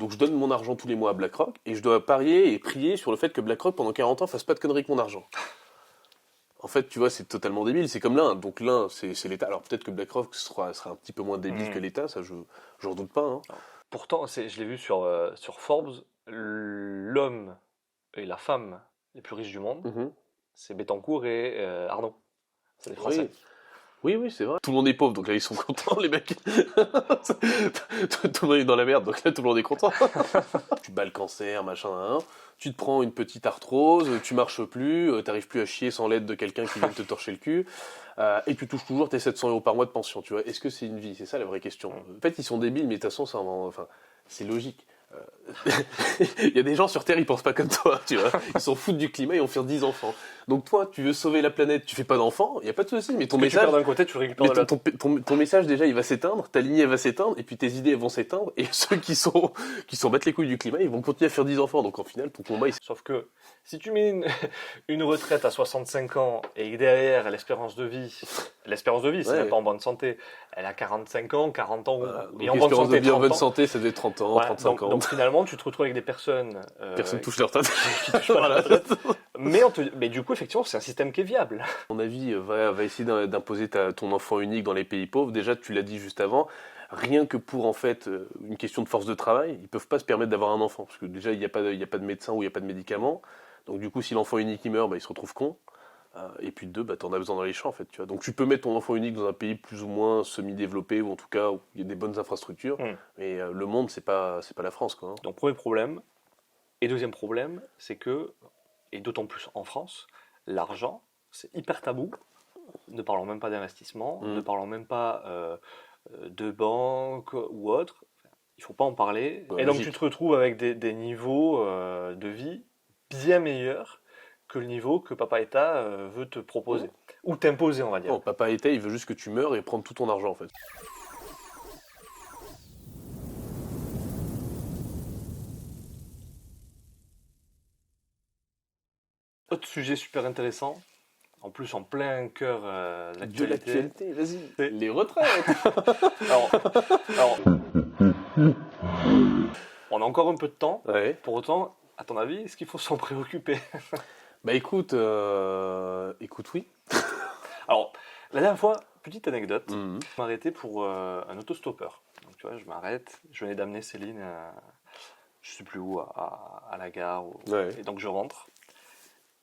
Donc je donne mon argent tous les mois à BlackRock et je dois parier et prier sur le fait que BlackRock pendant 40 ans fasse pas de conneries avec mon argent. En fait, tu vois, c'est totalement débile. C'est comme l'Inde. Donc l'Inde, c'est l'État. Alors peut-être que BlackRock sera un petit peu moins débile que l'État, ça j'en doute pas. Hein. Pourtant, je l'ai vu sur Forbes, l'homme et la femme les plus riches du monde, Mhm. c'est Bettencourt et Arnaud. C'est des Français. Oui. Oui, oui, c'est vrai. Tout le monde est pauvre, donc là ils sont contents, les mecs. Tout le monde est dans la merde, donc là tout le monde est content. Tu bats le cancer, machin, hein. Tu te prends une petite arthrose, tu marches plus, t'arrives plus à chier sans l'aide de quelqu'un qui vient te torcher le cul, et tu touches toujours tes 700 € par mois de pension, tu vois. Est-ce que c'est une vie? C'est ça la vraie question. En fait, ils sont débiles, mais de toute façon, enfin, c'est logique. Il y a des gens sur Terre, ils pensent pas comme toi, tu vois. Ils s'en foutent du climat et on fait 10 enfants. Donc toi, tu veux sauver la planète, tu fais pas d'enfants, il y a pas de souci, mais ton Tu message, perds d'un côté, tu récupères mais de l'autre. ton message déjà, il va s'éteindre, ta lignée va s'éteindre, et puis tes idées elles vont s'éteindre, et ceux qui sont battent les couilles du climat, ils vont continuer à faire 10 enfants. Donc en final, ton combat, Sauf que si tu mets une retraite à 65 ans et que derrière l'espérance de vie, c'est Ouais. même pas en bonne santé, elle a 45 ans, 40 ans, Donc et en bonne espérance de santé, vie en 30 bonne ans. santé, ça doit être 30 ans, Voilà, 35 ans. donc finalement, tu te retrouves avec des personnes Personne touche leur tête. qui touchent pas la retraite. Mais du coup, effectivement, c'est un système qui est viable. À mon avis, va essayer d'imposer ton enfant unique dans les pays pauvres. Déjà, tu l'as dit juste avant, rien que pour en fait une question de force de travail, ils peuvent pas se permettre d'avoir un enfant. Parce que déjà, il n'y a pas de médecin ou il n'y a pas de médicaments. Donc du coup, si l'enfant unique il meurt, bah, il se retrouve con. Et puis de deux, bah, t'en as besoin dans les champs en fait. Tu vois. Donc tu peux mettre ton enfant unique dans un pays plus ou moins semi-développé, ou en tout cas où il y a des bonnes infrastructures. Mais le monde, c'est pas la France, quoi. Hein. Donc, premier problème. Et deuxième problème, c'est que, et d'autant plus en France, l'argent, c'est hyper tabou. Ne parlons même pas d'investissement, ne parlons même pas de banque ou autre. Il faut pas en parler. Et donc Logique. tu te retrouves avec des niveaux de vie bien meilleurs que le niveau que Papa État veut te proposer. Ou t'imposer, on va dire. Non, papa État, il veut juste que tu meurs et prendre tout ton argent en fait. Autre sujet super intéressant, en plus en plein cœur de De l'actualité. l'actualité, vas-y. C'est- Les retraites. Alors, on a encore un peu de temps. Ouais. Pour autant, à ton avis, est-ce qu'il faut s'en préoccuper? Bah écoute, oui. Alors, la dernière fois, petite anecdote, Mhm. je m'arrêtais pour un autostoppeur. Donc tu vois, je m'arrête, je venais d'amener Céline, je sais plus où, à la gare. Ouais. Et donc je rentre,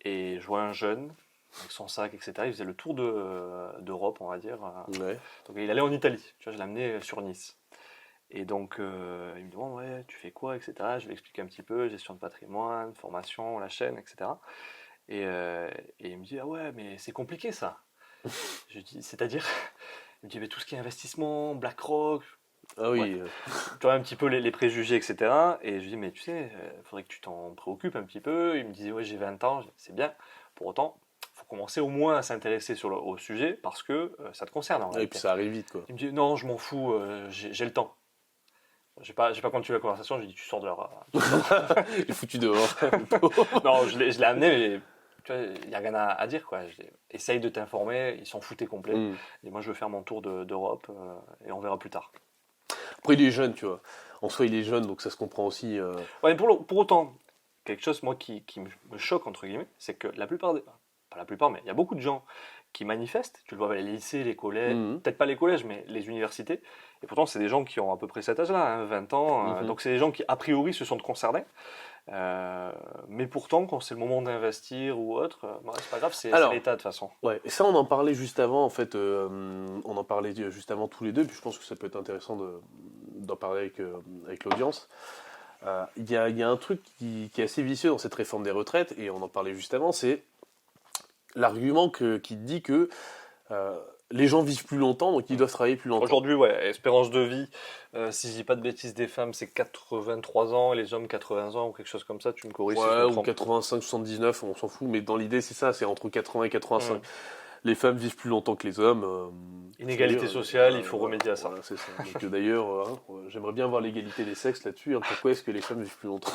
et je vois un jeune, avec son sac, etc. Il faisait le tour d'Europe, on va dire. Ouais. Donc il allait en Italie, tu vois, je l'ai amené sur Nice. Et donc il me demande, ouais, tu fais quoi, etc. Je lui explique un petit peu, gestion de patrimoine, formation, la chaîne, etc. Et il me dit, ah ouais, mais c'est compliqué ça. Je lui dis, c'est-à-dire? Il me dit, mais tout ce qui est investissement, BlackRock, Ah oui. tu vois un petit peu les préjugés, etc. Et je lui dis, mais tu sais, il faudrait que tu t'en préoccupes un petit peu. Il me disait, ouais, j'ai 20 ans, je dis, c'est bien. Pour autant, il faut commencer au moins à s'intéresser au sujet parce que ça te concerne en Et réalité. puis ça arrive vite quoi. Il me dit, non, je m'en fous, j'ai le temps. J'ai pas continué la conversation, je lui ai dit, tu sors dehors. Il est foutu dehors. Non, je l'ai amené, mais tu vois, il n'y a rien à dire, quoi. Essaye de t'informer, ils s'en foutaient complet. Mm. Et moi, je veux faire mon tour d'Europe et on verra plus tard. Après il est jeune, tu vois. En soi il est jeune, donc ça se comprend aussi. Ouais, mais pour autant, quelque chose, moi, qui me choque, entre guillemets, c'est que la plupart pas la plupart, mais il y a beaucoup de gens qui manifestent. Tu le vois avec les lycées, les collèges, Mhm. peut-être pas les collèges, mais les universités. Et pourtant, c'est des gens qui ont à peu près cet âge-là, hein, 20 ans. Mhm. Donc, c'est des gens qui, a priori, se sentent concernés. Mais pourtant, quand c'est le moment d'investir ou autre, bah, c'est pas grave, c'est Alors, l'État de toute façon. Ouais, et ça on en parlait juste avant en fait, on en parlait juste avant tous les deux, puis je pense que ça peut être intéressant d'en parler avec l'audience. Il y a un truc qui est assez vicieux dans cette réforme des retraites, et on en parlait juste avant, c'est l'argument qui dit que les gens vivent plus longtemps, donc ils doivent travailler plus longtemps. Aujourd'hui, ouais, espérance de vie, si je dis pas de bêtises, des femmes, c'est 83 ans, et les hommes 80 ans, ou quelque chose comme ça, tu me corriges si je Ouais, me ou trompe. 85, 79, on s'en fout, mais dans l'idée c'est ça, c'est entre 80 et 85. Mm. Les femmes vivent plus longtemps que les hommes. Inégalité c'est-à-dire, sociale, il faut remédier à ça. Voilà, c'est ça. Donc, d'ailleurs, j'aimerais bien voir l'égalité des sexes là-dessus. Hein. Pourquoi est-ce que les femmes vivent plus longtemps?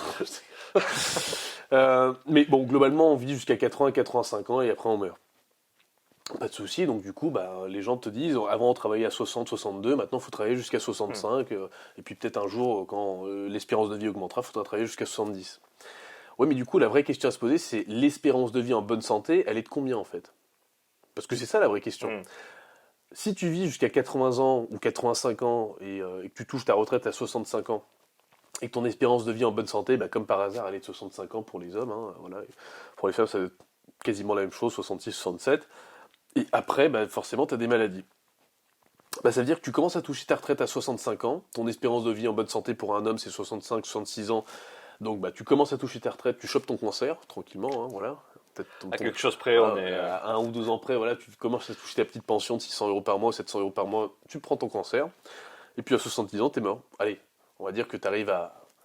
Mais bon, globalement, on vit jusqu'à 80-85 ans et après on meurt. Pas de souci, donc du coup, bah, les gens te disent, avant on travaillait à 60, 62, maintenant il faut travailler jusqu'à Hmm. 65, et puis peut-être un jour, quand l'espérance de vie augmentera, il faudra travailler jusqu'à 70. Ouais, mais du coup, la vraie question à se poser, c'est l'espérance de vie en bonne santé, elle est de combien en fait? Parce que c'est ça la vraie question. Hmm. Si tu vis jusqu'à 80 ans ou 85 ans et que tu touches ta retraite à 65 ans, et que ton espérance de vie en bonne santé, bah, comme par hasard, elle est de 65 ans pour les hommes, hein, voilà. Pour les femmes, c'est quasiment la même chose, 66, 67. Et après, bah, forcément, tu as des maladies. Bah, ça veut dire que tu commences à toucher ta retraite à 65 ans. Ton espérance de vie en bonne santé pour un homme, c'est 65, 66 ans. Donc, bah, tu commences à toucher ta retraite, tu chopes ton cancer, tranquillement, hein, voilà. Peut-être À quelque chose près, on voilà, est. à 1 ou 2 ans près, voilà, tu commences à toucher ta petite pension de 600 euros par mois, 700 euros par mois, tu prends ton cancer. Et puis à 70 ans, t'es mort. Allez, on va dire que tu arrives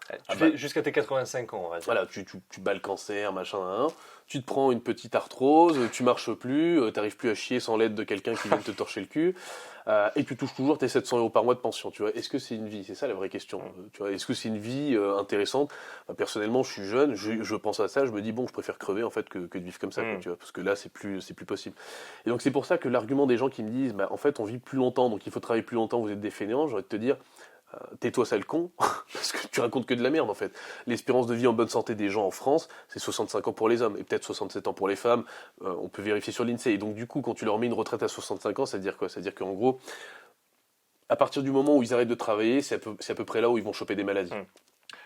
Tu bah, fais jusqu'à tes 85 ans, on va dire. voilà, tu bats le cancer, machin, hein. Tu te prends une petite arthrose, tu marches plus, t'arrives plus à chier sans l'aide de quelqu'un qui vient te torcher le cul, et tu touches toujours tes 700 euros par mois de pension, tu vois. Est-ce que c'est une vie? C'est ça la vraie question. Hmm. Tu vois, est-ce que c'est une vie intéressante? Bah, personnellement, je suis jeune, je pense à ça, je me dis bon, je préfère crever en fait que de vivre comme ça, quoi, Hmm. tu vois, parce que là, c'est plus possible. Et donc c'est pour ça que l'argument des gens qui me disent, bah en fait, on vit plus longtemps, donc il faut travailler plus longtemps, vous êtes des fainéants, j'aurais de te dire, tais-toi sale con, parce que tu racontes que de la merde en fait. L'espérance de vie en bonne santé des gens en France, c'est 65 ans pour les hommes, et peut-être 67 ans pour les femmes, on peut vérifier sur l'INSEE. Et donc du coup, quand tu leur mets une retraite à 65 ans, ça veut dire quoi? Ça veut dire qu'en gros, à partir du moment où ils arrêtent de travailler, c'est à peu près là où ils vont choper des maladies. Hmm.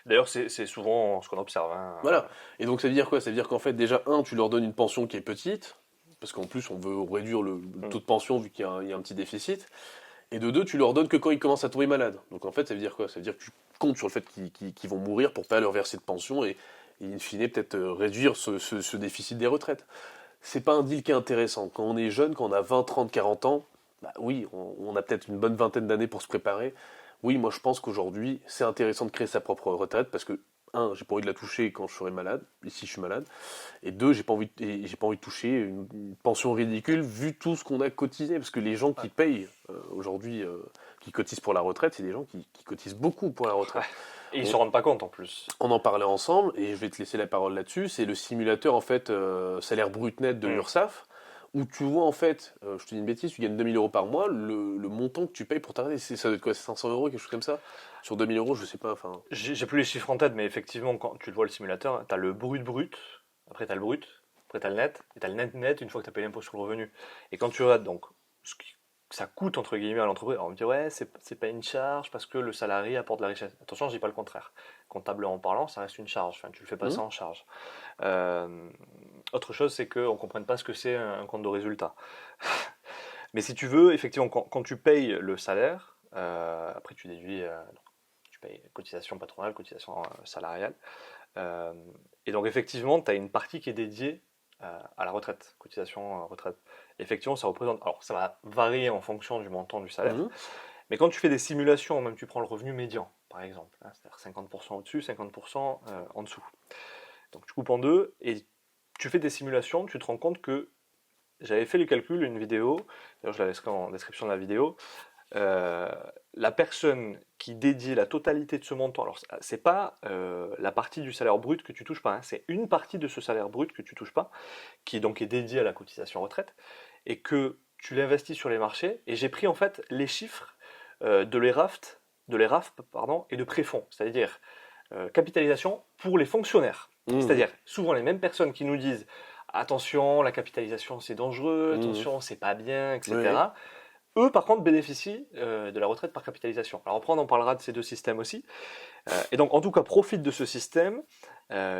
D'ailleurs, c'est souvent ce qu'on observe, hein. Voilà. Et donc ça veut dire quoi? Ça veut dire qu'en fait, déjà, tu leur donnes une pension qui est petite, parce qu'en plus, on veut réduire le Hmm. taux de pension vu qu'il y a un petit déficit. Et de deux, tu leur donnes que quand ils commencent à tomber malades. Donc en fait, ça veut dire quoi? Ça veut dire que tu comptes sur le fait qu'ils vont mourir pour pas leur verser de pension et in fine peut-être réduire ce déficit des retraites. C'est pas un deal qui est intéressant. Quand on est jeune, quand on a 20, 30, 40 ans, bah oui, on a peut-être une bonne vingtaine d'années pour se préparer. Oui, moi je pense qu'aujourd'hui, c'est intéressant de créer sa propre retraite parce que, un, j'ai pas envie de la toucher quand je serai malade, ici je suis malade, et deux, j'ai pas envie de toucher une pension ridicule vu tout ce qu'on a cotisé. Parce que les gens qui Ouais. payent aujourd'hui, qui cotisent pour la retraite, c'est des gens qui cotisent beaucoup pour la Ouais. retraite. Et ils On, se rendent pas compte en plus. on en parlait ensemble, et je vais te laisser la parole là-dessus. C'est le simulateur en fait salaire brut net de Hmm. l'URSSAF, où tu vois en fait, je te dis une bêtise, tu gagnes 2000 euros par mois, le montant que tu payes pour t'arrêter, ça doit être quoi, 500 euros, quelque chose comme ça? Sur 2000 euros, je sais pas, enfin. J'ai plus les chiffres en tête, mais effectivement, quand tu le vois le simulateur, tu as le brut, après tu as le brut, après tu as le net, et tu as le net une fois que tu as payé l'impôt sur le revenu. Et quand tu regardes donc ce qui ça coûte entre guillemets à l'entreprise, alors on me dit ouais, c'est pas une charge parce que le salarié apporte de la richesse. Attention, je dis pas le contraire. Comptablement parlant, ça reste une charge, enfin, tu le fais passer en charge. Euh, Autre chose, c'est qu'on ne comprenne pas ce que c'est un compte de résultat. Mais si tu veux, effectivement, quand tu payes le salaire, après tu déduis, tu payes cotisation patronale, cotisation salariale. Euh, et donc effectivement, tu as une partie qui est dédiée à la retraite, cotisation retraite. Effectivement, ça représente, alors ça va varier en fonction du montant du salaire, Mhm. mais quand tu fais des simulations, même tu prends le revenu médian, par exemple, hein, c'est-à-dire 50% au-dessus, 50% en dessous. Donc tu coupes en deux et tu fais des simulations, tu te rends compte que j'avais fait le calcul, une vidéo, d'ailleurs je la laisserai en description de la vidéo, euh, la personne qui dédie la totalité de ce montant, alors c'est pas la partie du salaire brut que tu touches pas, hein, c'est une partie de ce salaire brut que tu touches pas, qui donc est dédiée à la cotisation retraite, et que tu l'investis sur les marchés, et j'ai pris en fait les chiffres de l'ERAF pardon, et de préfonds, c'est-à-dire capitalisation pour les fonctionnaires. Mhm. C'est-à-dire souvent les mêmes personnes qui nous disent attention, la capitalisation c'est dangereux, Mhm. attention c'est pas bien, Oui. etc. Eux, par contre, bénéficient de la retraite par capitalisation. Alors après, on en parlera de ces deux systèmes aussi. Et donc, en tout cas, profitent de ce système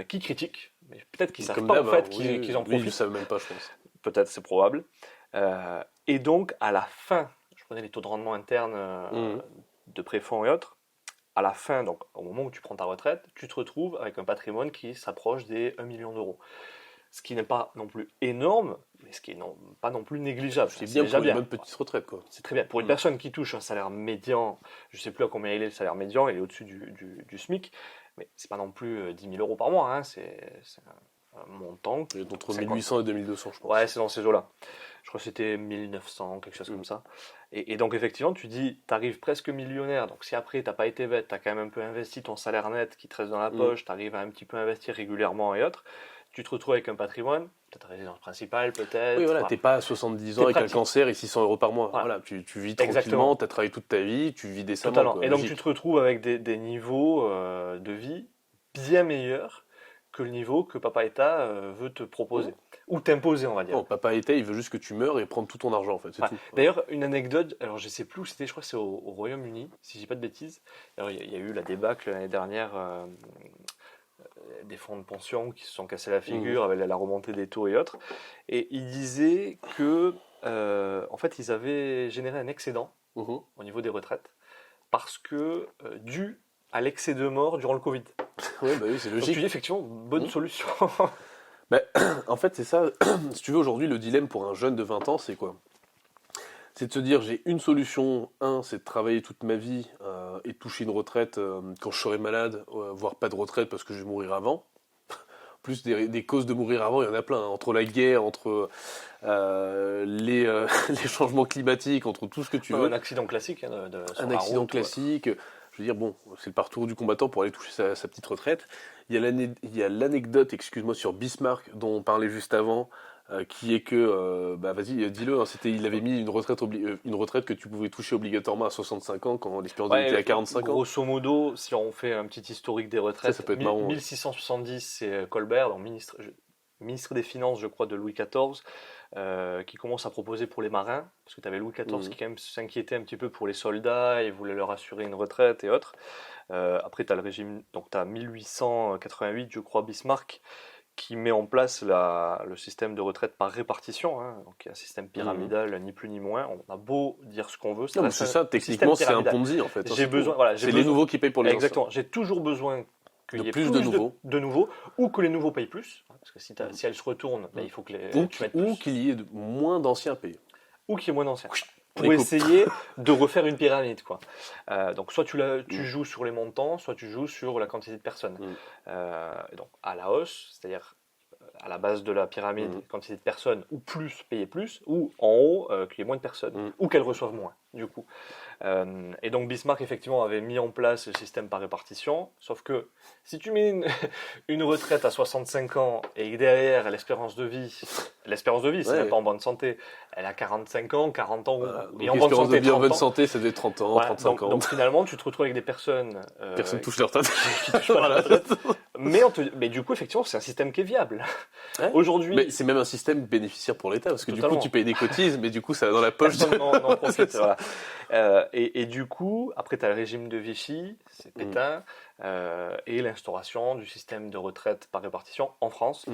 qui critique, mais peut-être qu'ils ne savent Comme pas en d'hab, hein, fait oui, qu'ils en oui, ils le profitent. savent même pas, je pense. Peut-être, c'est probable. Et donc, à la fin, je prenais les taux de rendement internes Mhm. de préfonds et autres, à la fin, donc au moment où tu prends ta retraite, tu te retrouves avec un patrimoine qui s'approche des 1 million d'euros. Ce qui n'est pas non plus énorme, mais ce qui n'est pas non plus négligeable. Enfin, C'est c'est bien déjà pour une bien. bonne petite retraite, quoi. C'est très bien. Pour une Mhm. personne qui touche un salaire médian, je ne sais plus à combien il est le salaire médian, il est au-dessus du SMIC, mais c'est pas non plus 10 000 euros par mois, hein, c'est un montant. Et entre 50. 1800 et 2200, je Ouais, pense. c'est dans ces eaux-là. Je crois que c'était 1900, quelque chose comme Mhm. ça. Et donc, effectivement, tu dis, tu arrives presque millionnaire. Donc, si après, tu n'as pas été bête, tu as quand même un peu investi ton salaire net qui te reste dans la Mhm. poche, tu arrives à un petit peu investir régulièrement et autres, tu te retrouves avec un patrimoine, peut-être résidence principale, peut-être. Oui, voilà, Voilà. t'es pas à 70 ans T'es avec un pratique. cancer et 600 euros par mois. Voilà. Voilà, tu vis Exactement. tranquillement, t'as travaillé toute ta vie, tu vis décemment. Totalement. Quoi, Et donc, logique. tu te retrouves avec des niveaux de vie bien meilleurs que le niveau que Papa État veut te proposer. Ou t'imposer, on va dire. Non, papa était, il veut juste que tu meurs et prendre tout ton argent, en fait, c'est Ouais. tout. D'ailleurs, une anecdote, alors je sais plus où c'était, je crois que c'est au Royaume-Uni, si je dis pas de bêtises. Alors, il y a eu la débâcle l'année dernière des fonds de pension qui se sont cassés la figure avec la remontée des taux et autres. Et ils disaient que, en fait, ils avaient généré un excédent Mhm. au niveau des retraites parce que, dû à l'excès de morts durant le Covid. Ouais, bah oui, c'est Donc tu logique. dis effectivement, bonne solution. Bah, en fait, c'est ça. Si tu veux, aujourd'hui, le dilemme pour un jeune de 20 ans, c'est quoi? C'est de se dire, j'ai une solution. Un, c'est de travailler toute ma vie et toucher une retraite quand je serai malade, voire pas de retraite parce que je vais mourir avant. Plus des causes de mourir avant, il y en a plein, hein. Entre la guerre, entre les changements climatiques, entre tout ce que tu veux. Un accident classique hein, sur Un la accident route, classique. Je veux dire, bon, c'est le parcours du combattant pour aller toucher sa petite retraite. Il y a l'anecdote, excuse-moi, sur Bismarck, dont on parlait juste avant, qui est que, bah vas-y, dis-le, hein, il avait mis une retraite que tu pouvais toucher obligatoirement à 65 ans quand l'espérance de vie était à 45 ans. Grosso modo, si on fait un petit historique des retraites, Ça peut être marrant. 1670, c'est Colbert, donc ministre des Finances, je crois, de Louis XIV, qui commence à proposer pour les marins, parce que tu avais Louis XIV qui quand même s'inquiétait un petit peu pour les soldats et voulait leur assurer une retraite et autres. Après, tu as le régime, donc tu as 1888, je crois, Bismarck, qui met en place le système de retraite par répartition, hein, donc un système pyramidal, ni plus ni moins. On a beau dire ce qu'on veut, Non, mais c'est ça, techniquement, c'est un Ponzi en fait. J'ai besoin, voilà, c'est les nouveaux qui payent pour les exactement. J'ai toujours besoin qu'il y ait plus de nouveaux, ou que les nouveaux payent plus, parce que si elles se retournent, il faut que ou qu'il y ait moins d'anciens payés. Ou qu'il y ait moins d'anciens. Pour essayer de refaire une pyramide, quoi. Donc soit tu joues sur les montants, soit tu joues sur la quantité de personnes. Donc à la hausse, c'est-à-dire à la base de la pyramide, quantité de personnes, ou plus payer plus, ou en haut qu'il y ait moins de personnes, ou qu'elles reçoivent moins, du coup. Et donc Bismarck effectivement avait mis en place le système par répartition, sauf que si tu mets une retraite à 65 ans et que derrière l'espérance de vie, c'est même pas en bonne santé, elle a 45 ans, 40 ans, et en bonne santé, en bonne santé, ça devait être 30 ans, voilà, 35 ans. Donc finalement, tu te retrouves avec des personnes personne touche leur retraite. qui touchent pas la retraite. Mais du coup, effectivement, c'est un système qui est viable. Ouais. Aujourd'hui, mais c'est même un système bénéficiaire pour l'État, parce que totalement. Du coup, tu payes des cotises, mais du coup, ça va dans la poche. Personne n'en profite. Voilà. Et du coup, après, tu as le régime de Vichy, c'est Pétain, et l'instauration du système de retraite par répartition en France,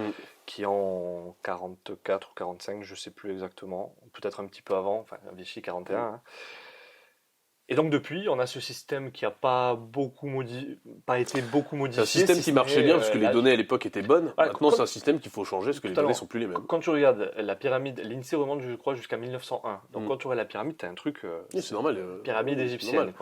qui en 44 ou 45, je ne sais plus exactement, peut-être un petit peu avant, enfin Vichy 41. Hein. Et donc depuis, on a ce système qui n'a pas été beaucoup modifié. C'est un système qui marchait bien parce que les données à l'époque étaient bonnes. Voilà, maintenant, c'est un système qu'il faut changer parce que les données sont plus les mêmes. Quand tu regardes la pyramide, l'INSEE remonte, je crois, jusqu'à 1901. Donc quand tu regardes la pyramide, tu as un truc. Oui, c'est normal. Pyramide égyptienne.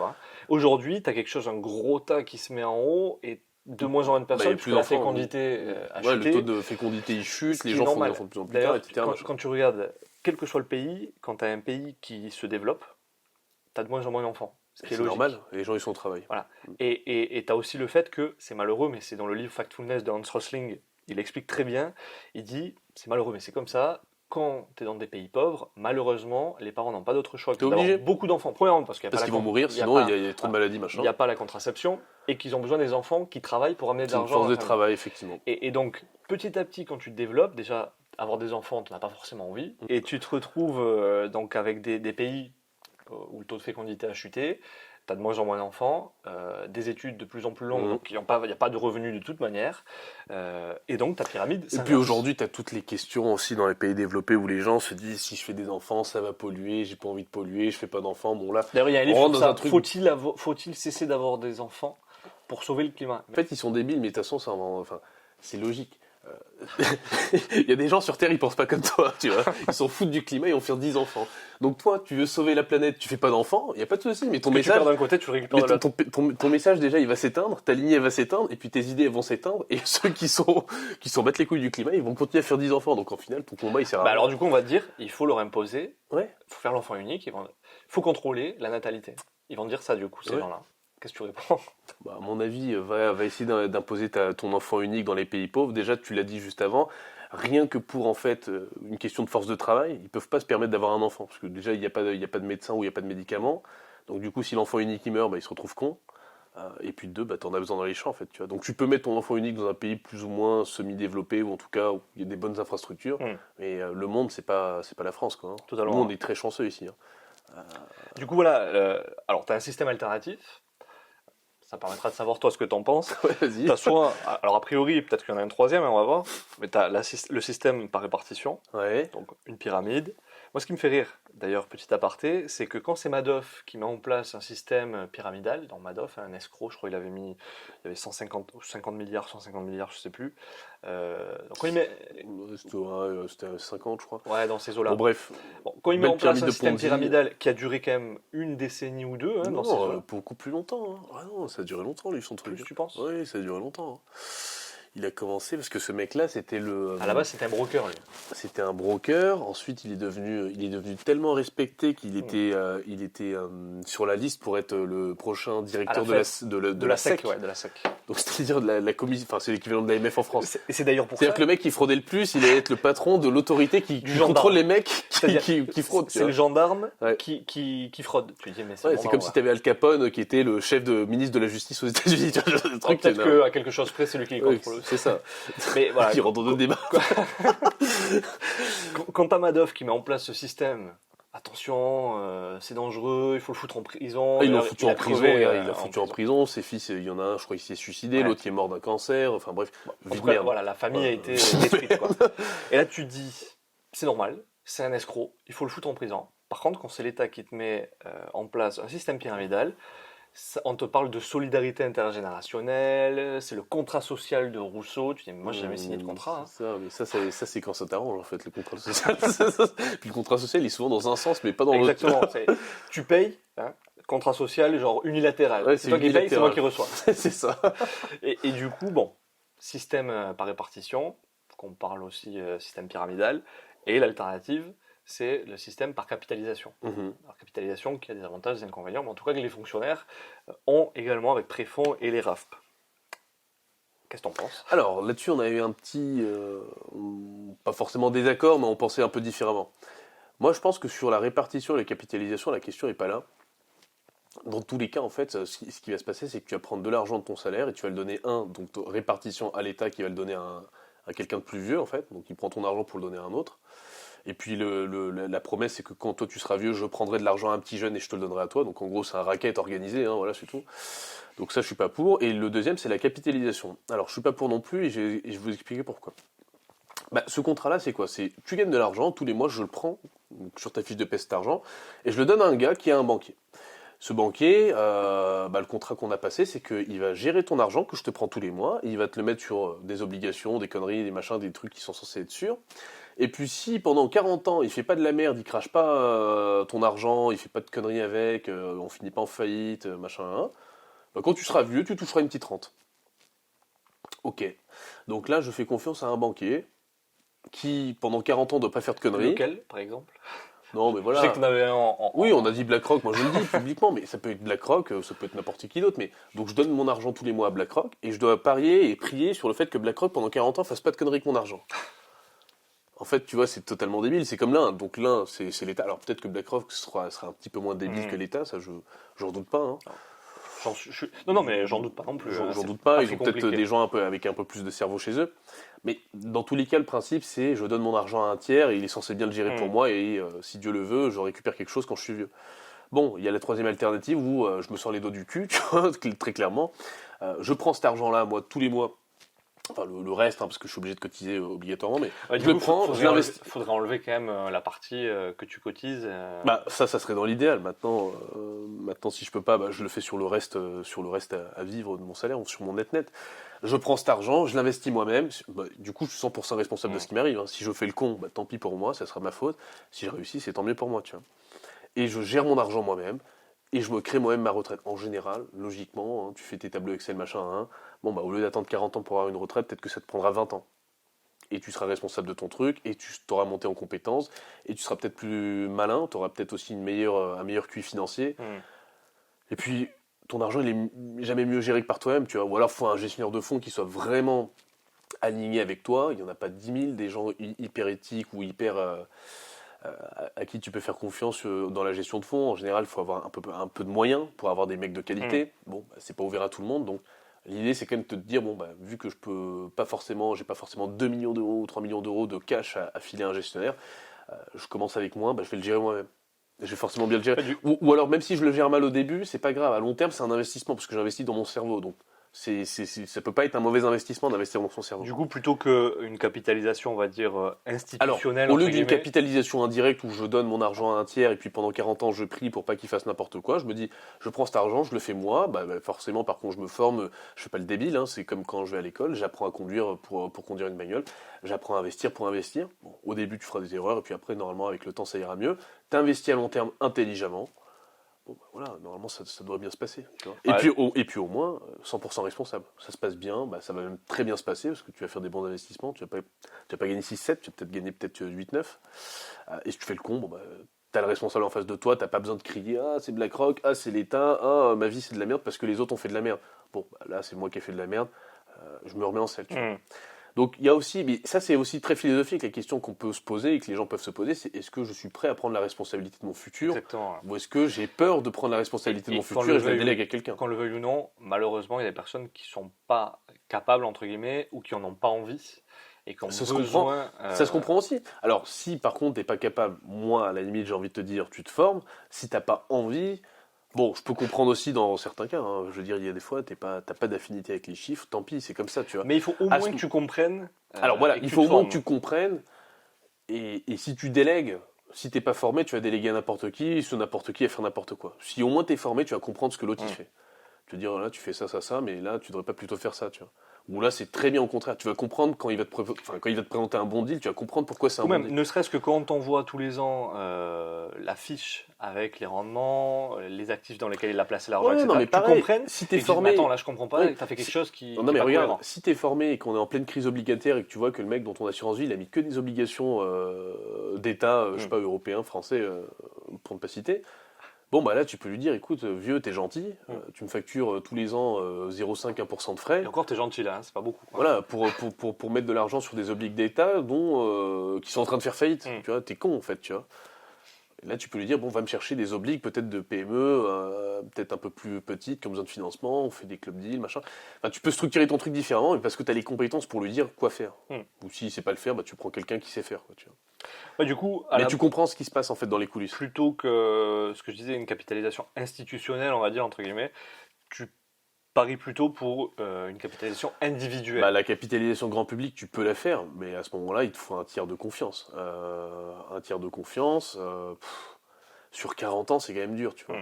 Aujourd'hui, tu as quelque chose, un gros tas qui se met en haut et de moins en moins de personnes, plus la fécondité a chuté. Le taux de fécondité il chute, les gens font des enfants de plus en plus tard, etc. Quand tu regardes, quel que soit le pays, quand tu as un pays qui se développe, tu as de moins en moins d'enfants. C'est normal, les gens ils sont au travail. Voilà. Et tu as aussi le fait que, c'est malheureux, mais c'est dans le livre Factfulness de Hans Rosling, il explique très bien, il dit, c'est malheureux, mais c'est comme ça, quand tu es dans des pays pauvres, malheureusement, les parents n'ont pas d'autre choix que d'avoir beaucoup d'enfants. Premièrement, parce qu'ils vont mourir, sinon il y a trop de maladies, machin. Il n'y a pas la contraception, et qu'ils ont besoin des enfants qui travaillent pour amener de l'argent. C'est une force de travail, effectivement. Et donc, petit à petit, quand tu te développes, déjà, avoir des enfants, tu n'as pas forcément envie, et tu te retrouves donc avec des pays où le taux de fécondité a chuté, tu as de moins en moins d'enfants, des études de plus en plus longues, donc il n'y a pas de revenus de toute manière, et donc ta pyramide s'inverse. Et puis aujourd'hui, tu as toutes les questions aussi dans les pays développés où les gens se disent si je fais des enfants, ça va polluer, j'ai pas envie de polluer, je fais pas d'enfants, bon là... D'ailleurs, il y a un livre sur ça, faut-il cesser d'avoir des enfants pour sauver le climat? En fait, ils sont débiles, mais de toute façon, c'est logique. Il y a des gens sur Terre, ils pensent pas comme toi, tu vois. Ils s'en foutent du climat et vont faire 10 enfants. Donc toi, tu veux sauver la planète, tu fais pas d'enfants, il y a pas de souci, mais ton message... Tu perds d'un côté, tu récupères de l'autre. Ton message, déjà, il va s'éteindre, ta lignée va s'éteindre, et puis tes idées, elles vont s'éteindre, et ceux qui s'en battent les couilles du climat, ils vont continuer à faire 10 enfants. Donc en final, ton combat, il sert à rien. Alors du coup, on va te dire, il faut leur imposer, il faut faire l'enfant unique, il faut contrôler la natalité. Ils vont te dire ça, du coup, ces gens-là. Qu'est-ce que tu réponds? Bah, à mon avis, va essayer d'imposer ton enfant unique dans les pays pauvres. Déjà, tu l'as dit juste avant, rien que pour en fait une question de force de travail, ils peuvent pas se permettre d'avoir un enfant. Parce que déjà, il y a pas de médecin ou il n'y a pas de médicaments. Donc du coup, si l'enfant unique il meurt, bah, il se retrouve con. Et puis de deux, bah, t'en as besoin dans les champs en fait. Tu vois. Donc tu peux mettre ton enfant unique dans un pays plus ou moins semi-développé, ou en tout cas où il y a des bonnes infrastructures. Mais le monde, c'est pas la France, quoi. Hein. Nous, Totalement. on est très chanceux ici. Hein. Du coup, voilà. Alors, tu as un système alternatif. Ça permettra de savoir, toi, ce que tu en penses. Ouais, vas-y. T'as soit, alors a priori, peut-être qu'il y en a un troisième, hein, on va voir, mais tu as le système par répartition, Ouais. donc une pyramide. Moi, ce qui me fait rire, d'ailleurs, petit aparté, c'est que quand c'est Madoff qui met en place un système pyramidal, dans Madoff, un escroc, je crois qu'il avait mis, il y avait 50 milliards, 150 milliards, je sais plus. Donc quand il met, C'était 50, je crois. ouais, dans ces eaux-là. Bon, bref. Bon, quand il met Belle en place pyramide un de système Ponzi. pyramidal qui a duré quand même une décennie ou deux, hein, dans ces Non, eaux-là. beaucoup plus longtemps. Hein. Ah non, ça a duré longtemps, lui, son truc. Plus, tu penses? Oui, ça a duré longtemps. Hein. Il a commencé parce que ce mec-là, c'était À la base, c'était un broker, lui. c'était un broker. Ensuite, il est devenu tellement respecté qu'il était, sur la liste pour être le prochain directeur de la SEC. Ouais, de la SEC. Donc, c'est-à-dire de la commission, enfin, c'est l'équivalent de l'AMF en France. Et c'est d'ailleurs pour ça. C'est-à-dire que le mec qui fraudait le plus, il allait être le patron de l'autorité qui gendarme. contrôle les mecs C'est-à-dire, qui fraudent. tu C'est vois. le gendarme Ouais. qui fraude. Tu dis, mais c'est Ouais, bon, c'est là, comme on si va- tu avais Al Capone qui était le chef de ministre de la justice aux États-Unis. Tu vois, le Oh, truc, peut-être c'est qu'à quelque chose près, c'est lui qui les Ouais, contrôle. c'est ça. Mais voilà, Qui rentre dans notre débat. quand t'as Madoff qui met en place ce système, attention, c'est dangereux, il faut le foutre en prison. Ah, ils l'ont foutu il en a prison, crevé, regarde, il l'a foutu en prison. Ses fils, il y en a un, je crois, il s'est suicidé, Ouais. l'autre qui est mort d'un cancer. Enfin bref, En vie tout de cas, merde. voilà, la famille a été détruite. Quoi. Et là, tu te dis, c'est normal, c'est un escroc, il faut le foutre en prison. Par contre, quand c'est l'État qui te met en place un système pyramidal, on te parle de solidarité intergénérationnelle, c'est le contrat social de Rousseau. Tu dis, moi, j'ai jamais signé de contrat. Hein. C'est ça, mais ça, c'est quand ça t'arrange en fait, le contrat social. Puis le contrat social, il est souvent dans un sens, mais pas dans l'autre. Exactement. Tu payes, hein, contrat social, genre unilatéral. Ouais, c'est toi qui payes, c'est moi qui reçois. C'est ça. Et du coup, bon, système par répartition, qu'on parle aussi système pyramidal, et l'alternative, c'est le système par capitalisation. Mhm. Alors, capitalisation qui a des avantages et des inconvénients, mais en tout cas que les fonctionnaires ont également avec préfonds et les RAFP. Qu'est-ce que t'en penses? Alors là-dessus, on a eu un petit, pas forcément désaccord, mais on pensait un peu différemment. Moi, je pense que sur la répartition et la capitalisation, la question n'est pas là. Dans tous les cas, en fait, ce qui va se passer, c'est que tu vas prendre de l'argent de ton salaire et tu vas le donner donc répartition à l'État qui va le donner à quelqu'un de plus vieux, en fait. Donc il prend ton argent pour le donner à un autre. Et puis la promesse, c'est que quand toi tu seras vieux, je prendrai de l'argent à un petit jeune et je te le donnerai à toi. Donc en gros, c'est un racket organisé, hein, voilà, c'est tout. Donc ça, je suis pas pour. Et le deuxième, c'est la capitalisation. Alors, je suis pas pour non plus, et je vais vous expliquer pourquoi. Bah, ce contrat-là, c'est quoi? C'est tu gagnes de l'argent, tous les mois, je le prends donc, sur ta fiche de paie cet argent, et je le donne à un gars qui est un banquier. Ce banquier, le contrat qu'on a passé, c'est qu'il va gérer ton argent que je te prends tous les mois, et il va te le mettre sur des obligations, des conneries, des machins, des trucs qui sont censés être sûrs. Et puis si pendant 40 ans, il fait pas de la merde, il crache pas ton argent, il fait pas de conneries avec, on finit pas en faillite, machin, hein, bah, quand tu seras vieux, tu toucheras une petite rente. Ok. Donc là, je fais confiance à un banquier qui, pendant 40 ans, ne doit pas faire de conneries. Lequel, par exemple? Non, mais voilà. Je sais que tu en avais un Oui, on a dit BlackRock, moi je le dis publiquement, mais ça peut être BlackRock, ça peut être n'importe qui d'autre. Mais donc je donne mon argent tous les mois à BlackRock et je dois parier et prier sur le fait que BlackRock, pendant 40 ans, fasse pas de conneries avec mon argent. En fait, tu vois, c'est totalement débile. C'est comme l'Inde. Donc l'Inde, c'est l'État. Alors peut-être que BlackRock sera un petit peu moins débile que l'État, ça, j'en doute pas. Hein. Non, mais j'en doute pas non plus. J'en C'est doute pas. Ils très ont peut-être compliqué. des gens avec un peu plus de cerveau chez eux. Mais dans tous les cas, le principe, c'est je donne mon argent à un tiers et il est censé bien le gérer pour moi. Et si Dieu le veut, je récupère quelque chose quand je suis vieux. Bon, il y a la troisième alternative où je me sors les doigts du cul, tu vois, très clairement. Je prends cet argent-là, moi, tous les mois. Enfin, le reste, hein, parce que je suis obligé de cotiser obligatoirement, mais Ouais, je du le coup, prends, je l'investis. faudrait enlever quand même la partie que tu cotises. Bah, ça serait dans l'idéal. Maintenant, si je peux pas, bah, je le fais sur le reste, à vivre de mon salaire, ou sur mon net. Je prends cet argent, je l'investis moi-même. Bah, du coup, je suis 100% responsable de ce qui m'arrive. Hein. Si je fais le con, bah, tant pis pour moi, ça sera ma faute. Si je réussis, c'est tant mieux pour moi, tu vois. Et je gère mon argent moi-même. Et je me crée moi-même ma retraite. En général, logiquement, hein, tu fais tes tableaux Excel, machin, hein, bon, bah, au lieu d'attendre 40 ans pour avoir une retraite, peut-être que ça te prendra 20 ans. Et tu seras responsable de ton truc, et tu t'auras monté en compétences, et tu seras peut-être plus malin, tu auras peut-être aussi un meilleur QI financier. Et puis, ton argent, il est jamais mieux géré que par toi-même, tu vois. Ou alors, il faut un gestionnaire de fonds qui soit vraiment aligné avec toi. Il n'y en a pas 10 000, des gens hyper éthiques ou hyper... à qui tu peux faire confiance dans la gestion de fonds. En général, il faut avoir un peu de moyens pour avoir des mecs de qualité. Bon, bah, c'est pas ouvert à tout le monde, donc l'idée c'est quand même de te dire, bon, bah, vu que j'ai pas forcément 2 millions d'euros ou 3 millions d'euros de cash à filer à un gestionnaire, je commence avec moins, bah, je vais le gérer moi-même. Je vais forcément bien le gérer. Ou alors, même si je le gère mal au début, c'est pas grave. À long terme, c'est un investissement parce que j'investis dans mon cerveau. Donc, ça peut pas être un mauvais investissement d'investir dans son cerveau. Du coup, plutôt qu'une capitalisation, on va dire, Alors, institutionnelle, au lieu entre d'une guillemets, capitalisation indirecte où je donne mon argent à un tiers et puis pendant 40 ans je prie pour pas qu'il fasse n'importe quoi, je me dis, je prends cet argent, je le fais moi, forcément par contre je me forme, je fais pas le débile, hein, c'est comme quand je vais à l'école, j'apprends à conduire pour conduire une bagnole, j'apprends à investir pour investir. Bon, au début tu feras des erreurs et puis après normalement avec le temps ça ira mieux. T'investis à long terme intelligemment. Bon, bah, voilà, normalement ça doit bien se passer. Tu vois. Ouais. Et puis au moins, 100% responsable. Ça se passe bien, bah, ça va même très bien se passer parce que tu vas faire des bons investissements. Tu vas pas gagner 6-7, tu vas peut-être gagner 8-9. Et si tu fais le con, bon, bah, t'as le responsable en face de toi, t'as pas besoin de crier ah c'est BlackRock, ah c'est l'État, ah ma vie c'est de la merde parce que les autres ont fait de la merde. Bon, bah, là c'est moi qui ai fait de la merde, je me remets en selle. Tu vois. Donc il y a aussi, mais ça c'est aussi très philosophique, la question qu'on peut se poser et que les gens peuvent se poser, c'est est-ce que je suis prêt à prendre la responsabilité de mon futur Exactement. ou est-ce que j'ai peur de prendre la responsabilité de mon futur et je la délègue à quelqu'un. Qu'on le veuille ou non, malheureusement, il y a des personnes qui sont pas capables, entre guillemets, ou qui en ont pas envie et qui ont besoin. Ça se comprend aussi. Alors si par contre t'es pas capable, moi à la limite j'ai envie de te dire tu te formes, si t'as pas envie, bon, je peux comprendre aussi dans certains cas. Hein. Je veux dire, il y a des fois, t'as pas d'affinité avec les chiffres, tant pis, c'est comme ça, tu vois. Mais il faut au moins que tu comprennes. Alors voilà, et que il tu faut te au moins formes. que tu comprennes. Et si tu délègues, si t'es pas formé, tu vas déléguer à n'importe qui, ce n'importe qui va faire n'importe quoi. Si au moins t'es formé, tu vas comprendre ce que l'autre il fait. Tu vas dire, là, tu fais ça, mais là, tu devrais pas plutôt faire ça, tu vois. Ou là, c'est très bien au contraire. Tu vas comprendre quand il va quand il va te présenter un bon deal, tu vas comprendre pourquoi c'est un Ou bon même, deal. ne serait-ce que quand on voit tous les ans la fiche avec les rendements, les actifs dans lesquels il a placé l'argent, Ouais, etc., non, mais tu pareil, comprennes si et t'es que tu dis, mais formé. attends, là je comprends pas, Oui, tu as fait quelque chose qui non, n'est mais pas regarde, cohérent. si t'es formé et qu'on est en pleine crise obligataire et que tu vois que le mec dont ton assurance vie, il a mis que des obligations d'État, je sais pas, européens, français, pour ne pas citer, bon, bah là, tu peux lui dire, écoute, vieux, t'es gentil, tu me factures tous les ans 0,5-1% de frais. Et encore, t'es gentil là, hein, c'est pas beaucoup. Quoi. Voilà, pour mettre de l'argent sur des obliges d'État qui sont en train de faire faillite. Tu vois, t'es con en fait, tu vois. Et là, tu peux lui dire, bon, va me chercher des obliges peut-être de PME, peut-être un peu plus petites, qui ont besoin de financement, on fait des club deals, machin. Enfin, tu peux structurer ton truc différemment, mais parce que tu as les compétences pour lui dire quoi faire. Ou s'il sait pas le faire, bah, tu prends quelqu'un qui sait faire. Quoi, tu vois. Ouais, du coup, Mais tu comprends ce qui se passe en fait dans les coulisses. plutôt que ce que je disais, une capitalisation institutionnelle, on va dire, entre guillemets, tu paries plutôt pour une capitalisation individuelle. Bah, la capitalisation grand public, tu peux la faire, mais à ce moment-là, il te faut un tiers de confiance. Un tiers de confiance, sur 40 ans, c'est quand même dur, tu vois.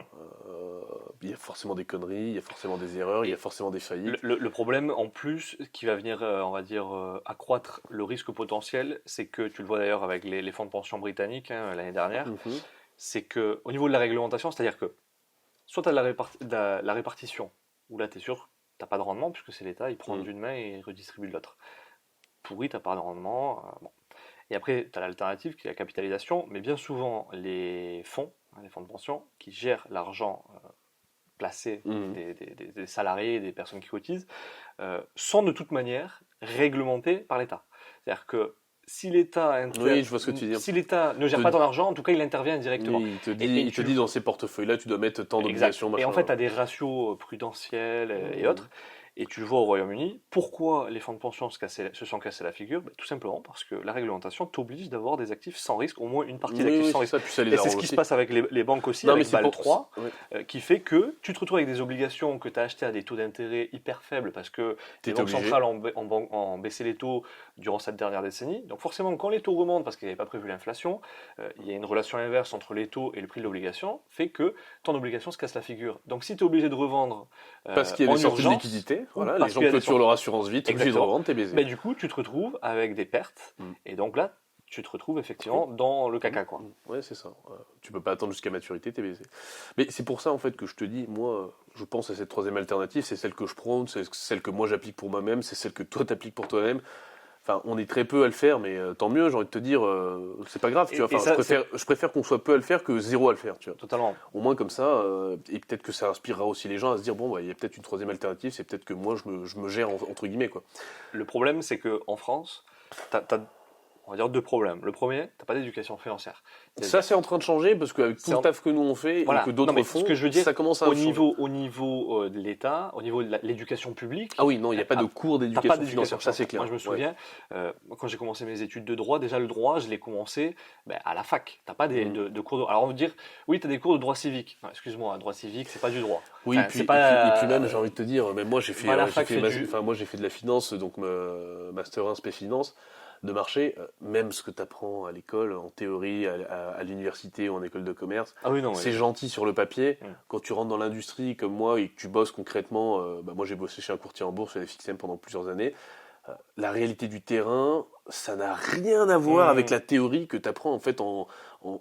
Il y a forcément des conneries, il y a forcément des erreurs, il y a forcément des faillites. Le problème, en plus, qui va venir, on va dire, accroître le risque potentiel, c'est que, tu le vois d'ailleurs avec les fonds de pension britanniques l'année dernière, c'est que au niveau de la réglementation, c'est-à-dire que soit tu as la répartition, où là tu es sûr, tu n'as pas de rendement, puisque c'est l'État, il prend d'une main et il redistribue de l'autre. Pourri, tu n'as pas de rendement. Bon. Et après, tu as l'alternative qui est la capitalisation, mais bien souvent, les fonds de pension, qui gèrent l'argent placé des salariés, des personnes qui cotisent, sont de toute manière réglementés par l'État. C'est-à-dire que si l'État Oui, je vois ce que tu dis. si l'État ne gère pas ton argent, en tout cas, il intervient indirectement. Oui, il te dit dans ces portefeuilles-là, tu dois mettre tant d'obligations. Et en fait, tu as des ratios prudentiels et autres. Et tu le vois au Royaume-Uni, pourquoi les fonds de pension se sont cassés la figure? Tout simplement parce que la réglementation t'oblige d'avoir des actifs sans risque, au moins une partie d'actifs sans risque. Et c'est ce qui se passe avec les banques aussi, avec BAL 3, qui fait que tu te retrouves avec des obligations que tu as achetées à des taux d'intérêt hyper faibles parce que les banques centrales ont baissé les taux durant cette dernière décennie. Donc forcément, quand les taux remontent, parce qu'ils n'avaient pas prévu l'inflation, il y a une relation inverse entre les taux et le prix de l'obligation, fait que ton obligation se casse la figure. Donc si tu es obligé de revendre parce qu'il y a des sorties de liquidité, voilà, les gens clôturent leur assurance vie, tu es obligé de revendre, t'es baisé. Mais du coup, tu te retrouves avec des pertes, et donc là, tu te retrouves effectivement dans le caca, quoi. Ouais, c'est ça. Tu peux pas attendre jusqu'à maturité, t'es baisé. Mais c'est pour ça, en fait, que je te dis, moi, je pense à cette troisième alternative, c'est celle que je prône, c'est celle que moi j'applique pour moi-même, c'est celle que toi t'appliques pour toi-même. Enfin, on est très peu à le faire, mais tant mieux, j'ai envie de te dire, c'est pas grave, tu vois. Et Enfin, ça, je préfère qu'on soit peu à le faire que zéro à le faire, tu vois. totalement. Au moins comme ça, et peut-être que ça inspirera aussi les gens à se dire, bon, bah, il y a peut-être une troisième alternative, c'est peut-être que moi, je me gère, entre guillemets, quoi. Le problème, c'est qu'en France, t'as, on va dire, deux problèmes. Le premier, t'as pas d'éducation financière. Ça, c'est en train de changer, parce qu'avec tout C'est le en- taf que nous on fait, Voilà. et que Non, d'autres mais font, ce que je veux dire, ça commence à au changer. niveau de l'État, au niveau de l'éducation publique, Ah oui, non, il n'y a pas de ah, cours t'as d'éducation pas d'éducation financière, ça c'est clair. Moi, je me Ouais. souviens, quand j'ai commencé mes études de droit, déjà le droit, je l'ai commencé à la fac. T'as pas de cours de... Alors, on veut dire, oui, t'as des cours de droit civique. Enfin, excuse-moi, droit civique, c'est pas du droit. Oui, Enfin, puis, c'est pas... et puis même, j'ai envie de te dire, même moi j'ai fait, Bah, la fac, c'est du... enfin, moi j'ai fait de la finance, donc Master 1 Spé Finance, de marché, même ce que tu apprends à l'école, en théorie, à l'université ou en école de commerce, Ah oui, non, c'est oui. gentil sur le papier. Mm. Quand tu rentres dans l'industrie comme moi et que tu bosses concrètement, bah, moi j'ai bossé chez un courtier en bourse, chez FXM pendant plusieurs années, la réalité du terrain, ça n'a rien à voir avec la théorie que tu apprends en fait en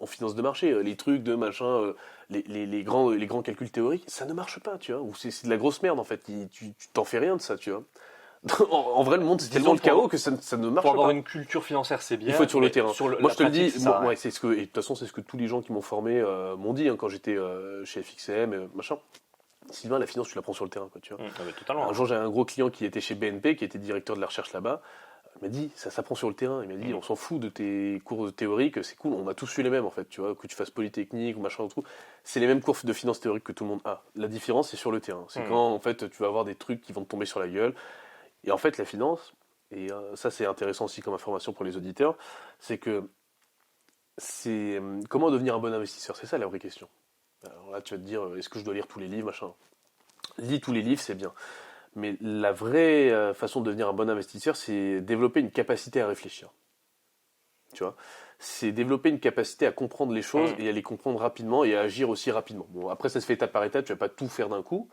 finance de marché. Les trucs de machin, les grands calculs théoriques, ça ne marche pas, tu vois. Ou c'est de la grosse merde en fait. Tu t'en fais rien de ça, tu vois. En vrai, le monde c'est tellement le chaos que ça ne marche Pour avoir pas. une culture financière, c'est bien. Il faut être sur le mais terrain. Sur Moi, la je te le pratique, dis, ça, moi, ouais, c'est ce que, et de toute façon, c'est ce que tous les gens qui m'ont formé m'ont dit quand j'étais chez FXM, machin. Sylvain, la finance, tu l'apprends sur le terrain, quoi, tu vois. Ah, mais totalement. Un jour, j'ai un gros client qui était chez BNP, qui était directeur de la recherche là-bas. Il m'a dit, ça s'apprend sur le terrain. Il m'a dit, on s'en fout de tes cours théoriques, c'est cool, on a tous eu les mêmes en fait, tu vois, que tu fasses Polytechnique ou machin ou tout. C'est les mêmes cours de finance théorique que tout le monde a. La différence, c'est sur le terrain. C'est quand en fait, tu vas avoir des trucs qui vont te tomber sur la gueule. Et en fait, la finance, et ça c'est intéressant aussi comme information pour les auditeurs, c'est que c'est comment devenir un bon investisseur. C'est ça la vraie question. Alors là, tu vas te dire, est-ce que je dois lire tous les livres, machin. Lis tous les livres, c'est bien. Mais la vraie façon de devenir un bon investisseur, c'est développer une capacité à réfléchir. Tu vois, c'est développer une capacité à comprendre les choses et à les comprendre rapidement et à agir aussi rapidement. Bon, après, ça se fait étape par étape, tu vas pas tout faire d'un coup,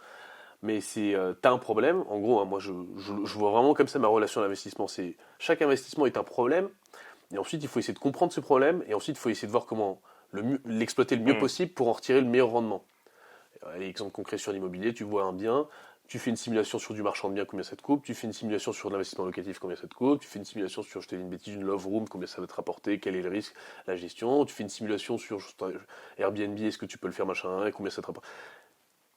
mais c'est, t'as un problème. En gros, hein, moi, je vois vraiment comme ça ma relation à l'investissement. C'est chaque investissement est un problème, et ensuite il faut essayer de comprendre ce problème, et ensuite il faut essayer de voir comment l'exploiter le mieux possible pour en retirer le meilleur rendement. Exemple concret sur l'immobilier, tu vois un bien, tu fais une simulation sur du marchand de biens, combien ça te coûte, tu fais une simulation sur l'investissement locatif, combien ça te coûte, tu fais une simulation sur, je te dis une bêtise, une love room, combien ça va te rapporter, quel est le risque, la gestion, tu fais une simulation sur Airbnb, est-ce que tu peux le faire, machin, et combien ça te rapporte.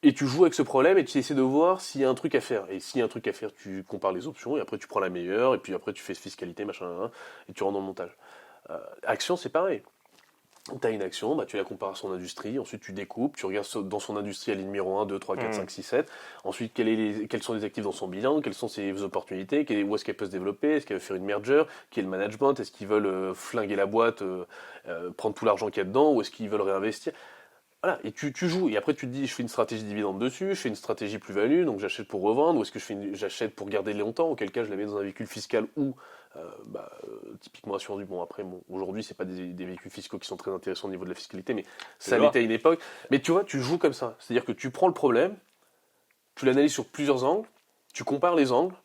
Et tu joues avec ce problème et tu essaies de voir s'il y a un truc à faire. Et s'il y a un truc à faire, tu compares les options et après tu prends la meilleure et puis après tu fais fiscalité, machin, et tu rentres dans le montage. Action, c'est pareil. Tu as une action, bah, tu la compares à son industrie, ensuite tu découpes, tu regardes dans son industrie la ligne numéro 1, 2, 3, 4, 5, 6, 7. Ensuite, quels sont les actifs dans son bilan, quelles sont ses opportunités, où est-ce qu'elle peut se développer, est-ce qu'elle veut faire une merger, quel est le management, est-ce qu'ils veulent flinguer la boîte, prendre tout l'argent qu'il y a dedans, ou est-ce qu'ils veulent réinvestir. Voilà, et tu joues, et après tu te dis, je fais une stratégie dividende dessus, je fais une stratégie plus-value, donc j'achète pour revendre, ou est-ce que j'achète pour garder longtemps, auquel cas je la mets dans un véhicule fiscal ou, typiquement assurance du bon, après, bon, aujourd'hui c'est pas des véhicules fiscaux qui sont très intéressants au niveau de la fiscalité, mais ça l'était à une époque. Mais tu vois, tu joues comme ça, c'est-à-dire que tu prends le problème, tu l'analyses sur plusieurs angles, tu compares les angles,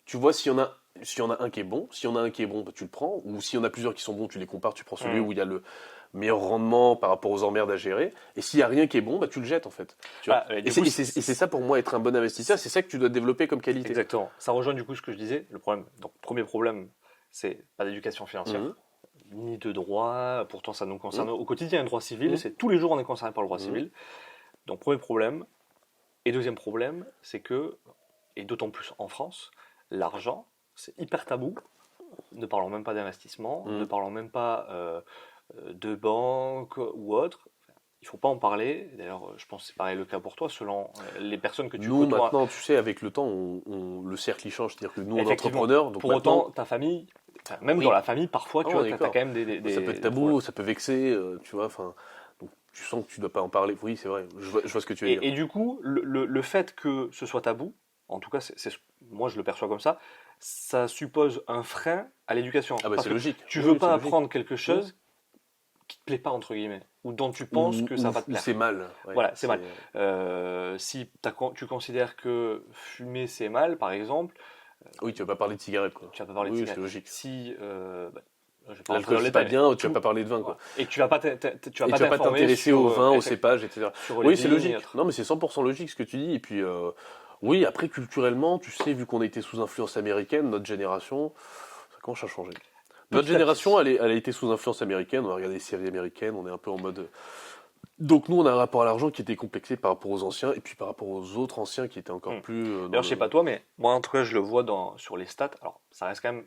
tu vois s'il y en a un qui est bon, s'il y en a un qui est bon, bah, tu le prends, ou s'il y en a plusieurs qui sont bons, tu les compares, tu prends celui où il y a le meilleur rendement par rapport aux emmerdes à gérer, et s'il n'y a rien qui est bon, bah, tu le jettes en fait. Tu vois. Et c'est ça pour moi être un bon investisseur, c'est ça que tu dois développer comme qualité. Exactement. Ça rejoint du coup ce que je disais. Le problème, donc premier problème, c'est pas d'éducation financière, ni de droit, pourtant ça nous concerne au quotidien, un droit civil, c'est tous les jours on est concerné par le droit civil. Donc premier problème. Et deuxième problème, c'est que, et d'autant plus en France, l'argent, c'est hyper tabou. Ne parlons même pas d'investissement, ne parlons même pas de banque ou autre. Il ne faut pas en parler. D'ailleurs, je pense que c'est pareil le cas pour toi, selon les personnes que tu nous, côtoies. Maintenant, tu sais, avec le temps, le cercle il change. C'est-à-dire que nous, on est entrepreneurs. Donc pour autant, ta famille, même dans la famille, parfois, tu vois, tu as quand même des. Ça peut être tabou, ça peut vexer, tu vois. Donc, tu sens que tu ne dois pas en parler. Oui, c'est vrai. Je vois ce que tu veux dire. Et du coup, le fait que ce soit tabou, en tout cas, moi je le perçois comme ça suppose un frein à l'éducation. Ah bah c'est logique. Tu veux pas apprendre quelque chose qui te plaît pas, entre guillemets, ou dont tu penses que ça va te plaire. C'est mal. Ouais, voilà, c'est mal. Si tu considères que fumer c'est mal, par exemple. Oui, tu vas pas parler de cigarettes, quoi. Tu vas pas parler de cigarettes. C'est logique. Si l'alcool c'est pas bien, tu vas pas parler de vin, quoi. Et tu vas pas t'intéresser au vin, au cépage, etc. Oui, c'est logique. Non, mais c'est 100% logique ce que tu dis. Et puis, oui, après culturellement, tu sais, vu qu'on a été sous influence américaine, notre génération, Comment ça a changé? Petit Notre à génération, petit. elle a été sous influence américaine, on a regardé des séries américaines, on est un peu en mode... Donc nous, on a un rapport à l'argent qui était complexé par rapport aux anciens, et puis par rapport aux autres anciens qui étaient encore Hmm. plus dans D'ailleurs, je sais le... pas toi, mais moi, en tout cas, je le vois sur les stats. Alors, ça reste quand même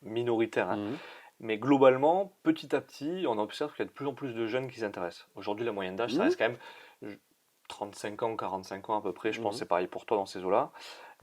minoritaire, hein. Mhm. Mais globalement, petit à petit, on observe qu'il y a de plus en plus de jeunes qui s'intéressent. Aujourd'hui, la moyenne d'âge, ça Mhm. reste quand même 35 ans, 45 ans à peu près. Je pense que Mhm. c'est pareil pour toi dans ces eaux-là.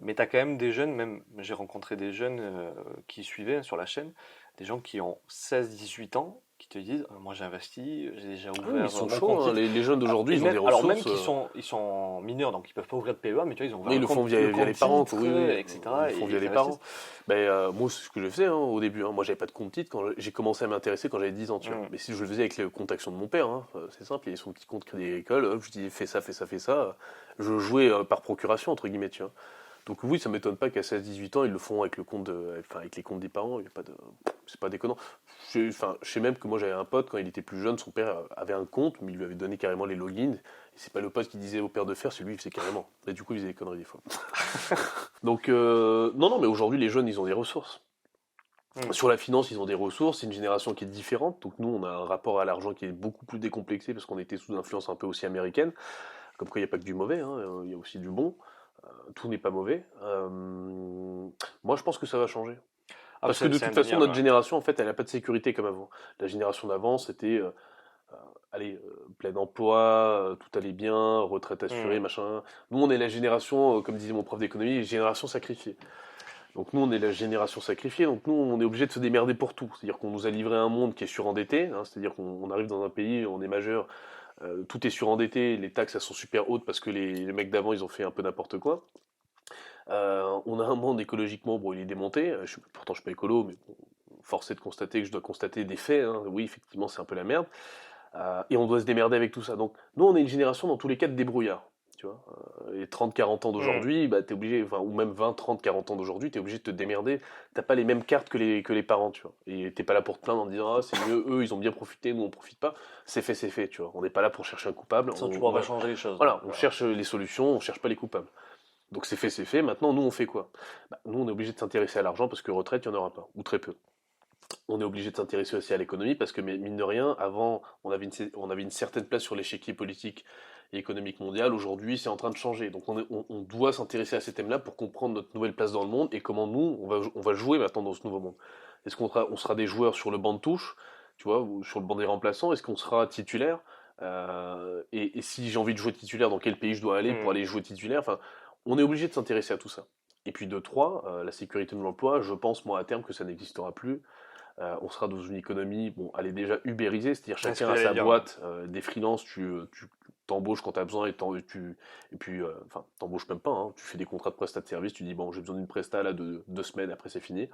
Mais tu as quand même des jeunes, même j'ai rencontré des jeunes qui suivaient sur la chaîne, des gens qui ont 16, 18 ans, qui te disent moi j'ai investi, j'ai déjà Ah oui, mais ils ouvert sont mon chauds, compte hein. titre. Les jeunes d'aujourd'hui, Et ils ont des même, alors même ressources. ils sont mineurs, donc ils peuvent pas ouvrir de PEA, mais tu vois, ils ont Mais ouvert ils le font le via compte les parents, titre, quoi. Oui, oui, ils etc. le font Et via ils les parents. investissent. Ben, moi, c'est ce que je faisais au début, hein. Moi, j'avais pas de compte titre quand j'ai commencé à m'intéresser quand j'avais 10 ans, tu vois. Mm. Mais si je le faisais avec le compte action de mon père, hein, c'est simple, il avait son petit compte Crédit Agricole, hop, je dis fais ça, fais ça, fais ça. Je jouais par procuration, entre guillemets, tu vois. Donc oui, ça m'étonne pas qu'à 16-18 ans, ils le font avec le compte enfin, avec les comptes des parents, il y a pas de... c'est pas déconnant. Je sais même que moi j'avais un pote, quand il était plus jeune, son père avait un compte, mais il lui avait donné carrément les logins. Et c'est pas le pote qui disait au père de faire, c'est lui qui faisait carrément. Et du coup, il faisait des conneries des fois. Donc non, non, mais aujourd'hui, les jeunes, ils ont des ressources. Mm. Sur la finance, ils ont des ressources, c'est une génération qui est différente, donc nous, on a un rapport à l'argent qui est beaucoup plus décomplexé parce qu'on était sous influence un peu aussi américaine. Comme quoi, il n'y a pas que du mauvais, hein, il y a aussi du bon. Tout n'est pas mauvais. Moi, je pense que ça va changer. Ah, Parce que de c'est toute façon, indéniable, notre ouais. génération, en fait, elle n'a pas de sécurité comme avant. La génération d'avant, c'était, allez, plein emploi, tout allait bien, retraite assurée, Mm. machin. Nous, on est la génération, comme disait mon prof d'économie, génération sacrifiée. Donc nous, on est la génération sacrifiée, donc nous, on est obligé de se démerder pour tout. C'est-à-dire qu'on nous a livré un monde qui est surendetté, hein, c'est-à-dire qu'on arrive dans un pays, on est majeur, tout est surendetté, les taxes, elles sont super hautes parce que les mecs d'avant, ils ont fait un peu n'importe quoi. On a un monde écologiquement, bon, il est démonté. Pourtant, je suis pas écolo, mais bon, force est de constater que je dois constater des faits, hein. Oui, effectivement, c'est un peu la merde. Et on doit se démerder avec tout ça. Donc, nous, on est une génération, dans tous les cas, de débrouillards. Tu vois, les 30-40 ans Mm. d'aujourd'hui, bah, t'es obligé, enfin, ou même 20-30-40 ans d'aujourd'hui, t'es obligé de te démerder. T'as pas les mêmes cartes que les parents, tu vois. Et t'es pas là pour te plaindre en disant, ah, c'est mieux, eux, ils ont bien profité, nous, on profite pas. C'est fait, tu vois. On n'est pas là pour chercher un coupable. Ça, tu pourras pas changer les choses, donc Voilà, on cherche les solutions, on cherche pas les coupables. Donc c'est fait, c'est fait. Maintenant, nous, on fait quoi? Bah, nous, on est obligé de s'intéresser à l'argent parce que retraite, il n'y en aura pas, ou très peu. On est obligé de s'intéresser aussi à l'économie parce que, mine de rien, avant, on avait une certaine place sur l'échiquier politique et économique mondial. Aujourd'hui, c'est en train de changer. Donc on doit s'intéresser à ces thèmes-là pour comprendre notre nouvelle place dans le monde et comment nous, on va jouer maintenant dans ce nouveau monde. Est-ce on sera des joueurs sur le banc de touche, tu vois, ou sur le banc des remplaçants? Est-ce qu'on sera titulaire? Et si j'ai envie de jouer titulaire, dans quel pays je dois aller pour Mm. aller jouer titulaire? Enfin, on est obligé de s'intéresser à tout ça. Et puis de trois, la sécurité de l'emploi, je pense moi à terme que ça n'existera plus. On sera dans une économie, bon, elle est déjà ubérisée, c'est-à-dire Ouais, ce chacun que a j'allais sa dire, ouais. boîte, des freelances, tu t'embauches quand tu as besoin et puis, enfin, t'embauches même pas, hein, tu fais des contrats de prestat de service, tu dis, bon, j'ai besoin d'une presta là de 2 semaines, après c'est fini.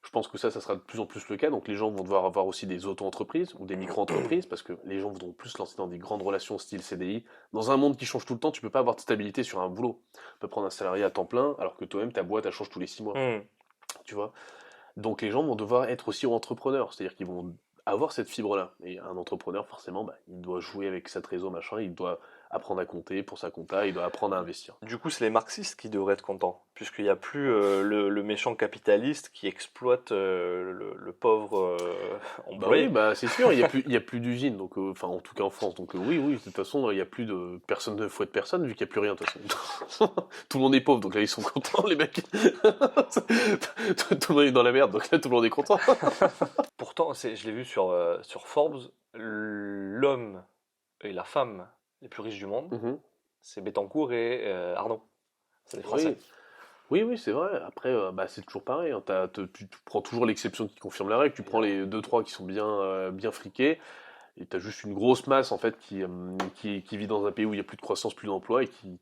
Je pense que ça sera de plus en plus le cas, donc les gens vont devoir avoir aussi des auto-entreprises ou des micro-entreprises, parce que les gens voudront plus se lancer dans des grandes relations style CDI. Dans un monde qui change tout le temps, tu peux pas avoir de stabilité sur un boulot. Tu peux prendre un salarié à temps plein, alors que toi-même, ta boîte, elle change tous les 6 mois, Mm. tu vois. Donc les gens vont devoir être aussi entrepreneurs, c'est-à-dire qu'ils vont avoir cette fibre-là. Et un entrepreneur, forcément, bah, il doit jouer avec sa trésor, machin, il doit apprendre à compter pour sa compta, il doit apprendre à investir. Du coup, c'est les marxistes qui devraient être contents, puisqu'il n'y a plus le méchant capitaliste qui exploite le pauvre Bah oui, employé. bah c'est sûr, il y a plus d'usines, donc enfin en tout cas en France, donc oui, oui, de toute façon, il y a plus de personne ne fouette personne vu qu'il n'y a plus rien de toute façon. Tout le monde est pauvre, donc là ils sont contents les mecs. Tout le monde est dans la merde, donc là tout le monde est content. Pourtant, je l'ai vu sur Forbes, l'homme et la femme les plus riches du monde, Mhm. c'est Bettencourt et Arnaud. C'est des Français. Oui, oui, oui, c'est vrai. Après, bah, c'est toujours pareil, hein. Tu prends toujours l'exception qui confirme la règle. Tu prends Évidemment. les deux trois qui sont bien, bien friqués, et tu as juste une grosse masse en fait qui vit dans un pays où il y a plus de croissance, plus d'emploi, et qui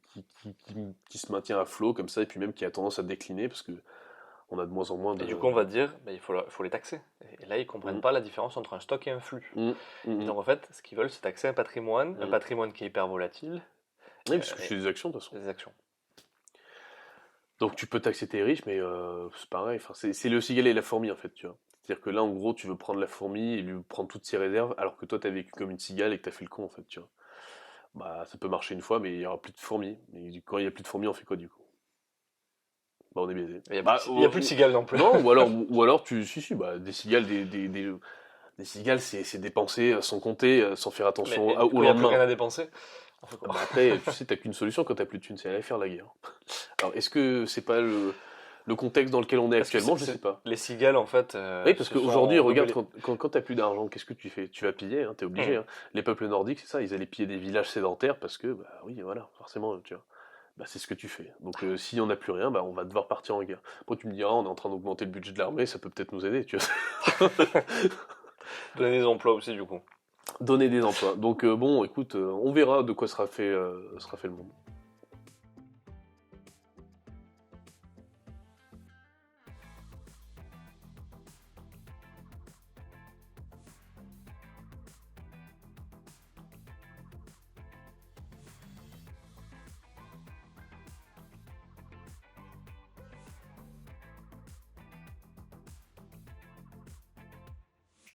se maintient à flot comme ça, et puis même qui a tendance à décliner parce que on a de moins en moins Et de. du coup, on va dire, ben, faut les taxer. Et là, ils comprennent Mm, pas la différence entre un stock et un flux. mm, Et mm, donc, en fait, ce qu'ils veulent, c'est taxer un mm. patrimoine qui est hyper volatile, Oui, parce que et c'est des actions de toute façon. des actions. Donc tu peux taxer tes riches, mais c'est pareil. Enfin, c'est le cigale et la fourmi en fait, tu vois. C'est-à-dire que là, en gros, tu veux prendre la fourmi et lui prendre toutes ses réserves, alors que toi, t'as vécu comme une cigale et que t'as fait le con en fait, tu vois. Bah, ça peut marcher une fois, mais il y aura plus de fourmis. Et quand il y a plus de fourmis, on fait quoi du coup? bah on est baisé. Il n'y a, Bah, il y a plus de cigales non plus. Non, ou alors si, bah, des cigales, des cigales, c'est dépenser sans compter, sans faire attention Mais du au coup, il n'y a plus rien lendemain. à dépenser. On fait quoi? Bah après, tu sais, t'as qu'une solution quand t'as plus de thunes, c'est aller faire la guerre. Alors, est-ce que c'est pas le contexte dans lequel on est Parce que actuellement? Je sais pas. les cigales, en fait, Oui, parce se sont qu'aujourd'hui, regarde, rebellées. quand t'as plus d'argent, qu'est-ce que tu fais? Tu vas piller, hein, t'es obligé. Hmm. Hein. Les peuples nordiques, c'est ça, ils allaient piller des villages sédentaires parce que, bah oui, voilà, forcément, tu vois. Bah, c'est ce que tu fais. Donc, si on n'a plus rien, bah, on va devoir partir en guerre. Après, tu me diras, on est en train d'augmenter le budget de l'armée, ça peut peut-être nous aider, tu vois. Donner des emplois aussi, du coup. Donner des emplois. Donc, bon, écoute, on verra de quoi sera fait le monde.